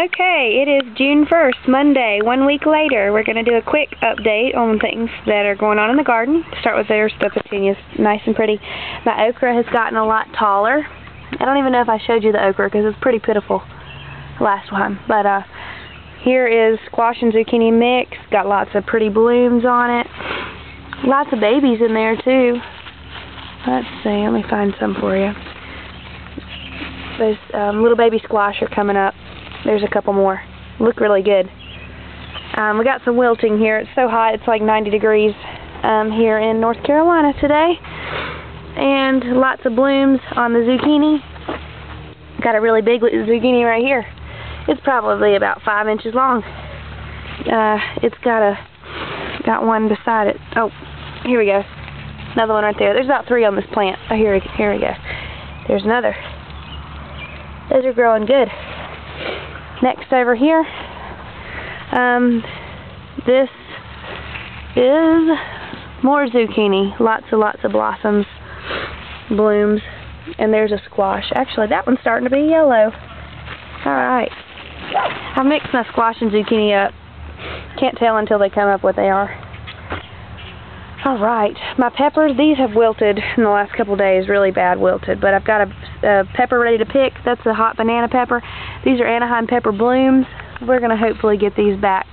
Okay, it is June 1st, Monday, 1 week later. We're going to do a quick update on things that are going on in the garden. Start with there's the petunias, nice and pretty. My okra has gotten a lot taller. I don't even know if I showed you the okra because it was pretty pitiful last time. But here is squash and zucchini mix. Got lots of pretty blooms on it. Lots of babies in there too. Let's see, let me find some for you. Those little baby squash are coming up. There's a couple more. Look really good. We got some wilting here. It's so hot, it's like 90 degrees here in North Carolina today. And lots of blooms on the zucchini. Got a really big zucchini right here. It's probably about 5 inches long. It's got one beside it. Oh, here we go. Another one right there. There's about 3 on this plant. Oh, here we go. There's another. Those are growing good. Next over here, this is more zucchini. Lots of blossoms, blooms, and there's a squash. Actually, that one's starting to be yellow. Alright. I mixed my squash and zucchini up. Can't tell until they come up what they are. Alright, my peppers, these have wilted in the last couple days, really bad wilted, but I've got a pepper ready to pick. That's a hot banana pepper. These are Anaheim pepper blooms. We're going to hopefully get these back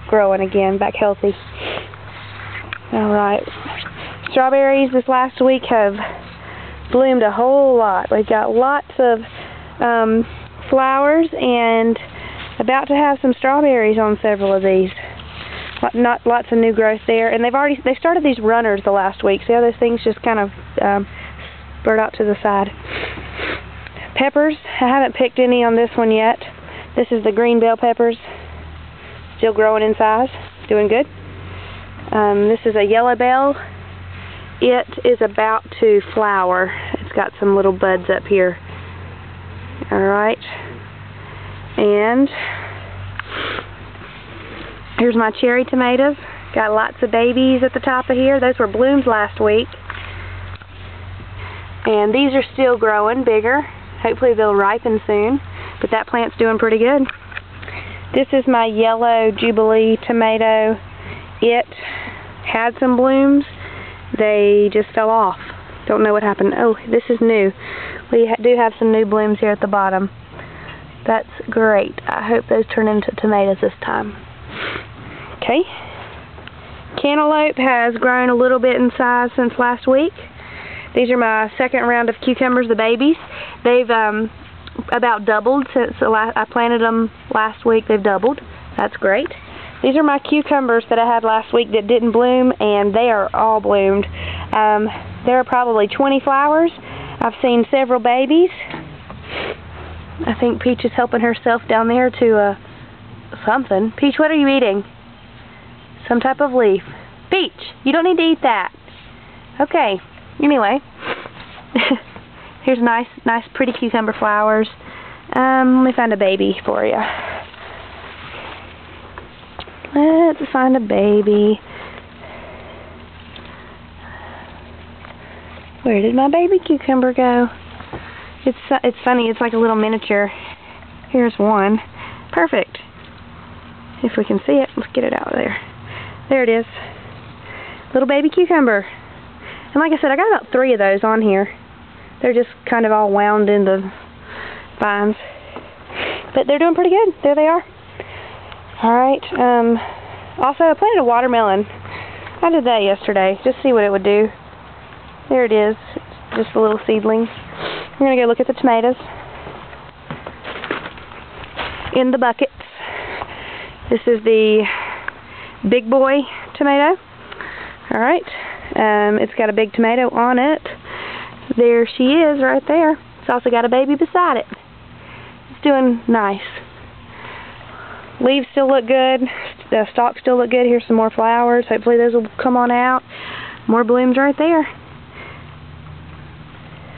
growing again, back healthy. Alright, strawberries this last week have bloomed a whole lot. We've got lots of flowers and about to have some strawberries on several of these. Not lots of new growth there, and they started these runners the last week. See how those things just kind of spurt out to the side. Peppers, I haven't picked any on this one yet. This is the green bell peppers, still growing in size, doing good. This is a yellow bell. It is about to flower. It's got some little buds up here. Alright, and here's my cherry tomatoes. Got lots of babies at the top of here. Those were blooms last week. And these are still growing bigger. Hopefully they'll ripen soon. But that plant's doing pretty good. This is my yellow Jubilee tomato. It had some blooms. They just fell off. Don't know what happened. Oh, this is new. We do have some new blooms here at the bottom. That's great. I hope those turn into tomatoes this time. Okay, cantaloupe has grown a little bit in size since last week. These are my second round of cucumbers, the babies. They've about doubled since I planted them last week. They've doubled. That's great. These are my cucumbers that I had last week that didn't bloom, and they are all bloomed. There are probably 20 flowers. I've seen several babies. I think Peach is helping herself down there to something. Peach, what are you eating? Some type of leaf. Peach, you don't need to eat that. Okay, anyway. Here's nice pretty cucumber flowers. Let me find a baby for you. Let's find a baby. Where did my baby cucumber go? It's funny, it's like a little miniature. Here's one. Perfect. If we can see it, let's get it out of there. There it is. Little baby cucumber. And like I said, I got about 3 of those on here. They're just kind of all wound in the vines. But they're doing pretty good. There they are. Alright. Also, I planted a watermelon. I did that yesterday. Just see what it would do. There it is. It's just a little seedling. I'm going to go look at the tomatoes. In the buckets. This is the big boy tomato. Alright. It's got a big tomato on it. There she is right there. It's also got a baby beside it. It's doing nice. Leaves still look good. The stalks still look good. Here's some more flowers. Hopefully those will come on out. More blooms right there.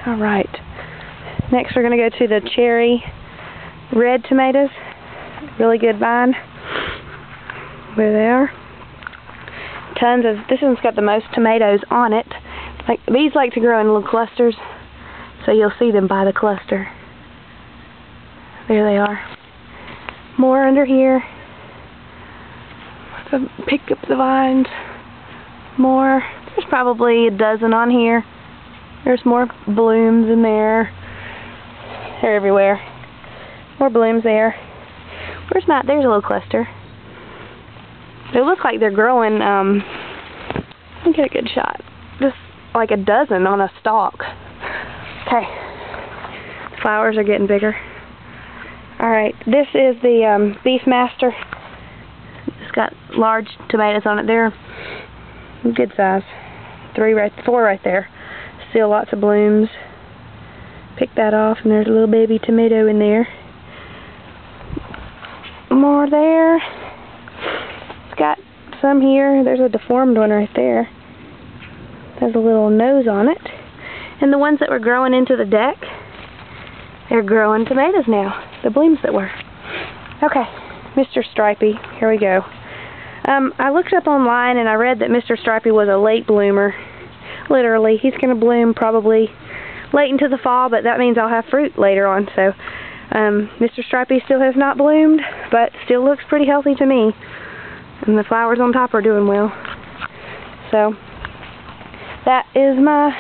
Alright. Next we're going to go to the cherry red tomatoes. Really good vine. There they are. Tons of, this one's got the most tomatoes on it. These like to grow in little clusters, so you'll see them by the cluster. There they are. More under here. Pick up the vines. More. There's probably a dozen on here. There's more blooms in there. They're everywhere. More blooms there. Where's my... There's a little cluster. They look like they're growing, let me get a good shot. Just like a dozen on a stalk. Okay. Flowers are getting bigger. Alright, this is the Beefmaster. It's got large tomatoes on it. They're good size. 4 right there. Still lots of blooms. Pick that off, and there's a little baby tomato in there. More there. It's got some here. There's a deformed one right there. There's a little nose on it. And the ones that were growing into the deck, they're growing tomatoes now. The blooms that were. Okay, Mr. Stripey. Here we go. I looked up online and I read that Mr. Stripey was a late bloomer. Literally. He's going to bloom probably late into the fall, but that means I'll have fruit later on. So, Mr. Stripey still has not bloomed, but still looks pretty healthy to me. And the flowers on top are doing well. So, that is my...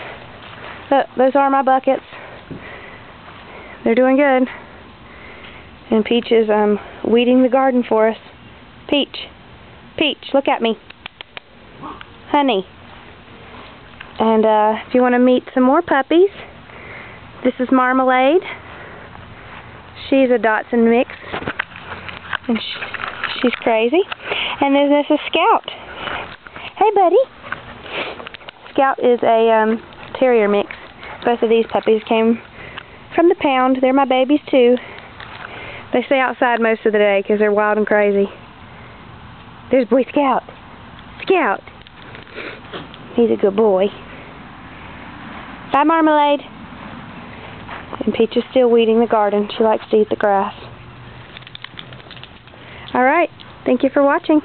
those are my buckets. They're doing good. And Peach is weeding the garden for us. Peach. Peach, look at me. Honey. And if you want to meet some more puppies, this is Marmalade. She's a Dotson mix. And she's crazy. And then this is Scout. Hey, buddy. Scout is a terrier mix. Both of these puppies came from the pound. They're my babies, too. They stay outside most of the day because they're wild and crazy. There's Boy Scout. Scout. He's a good boy. Bye, Marmalade. And Peach is still weeding the garden. She likes to eat the grass. Alright. Thank you for watching.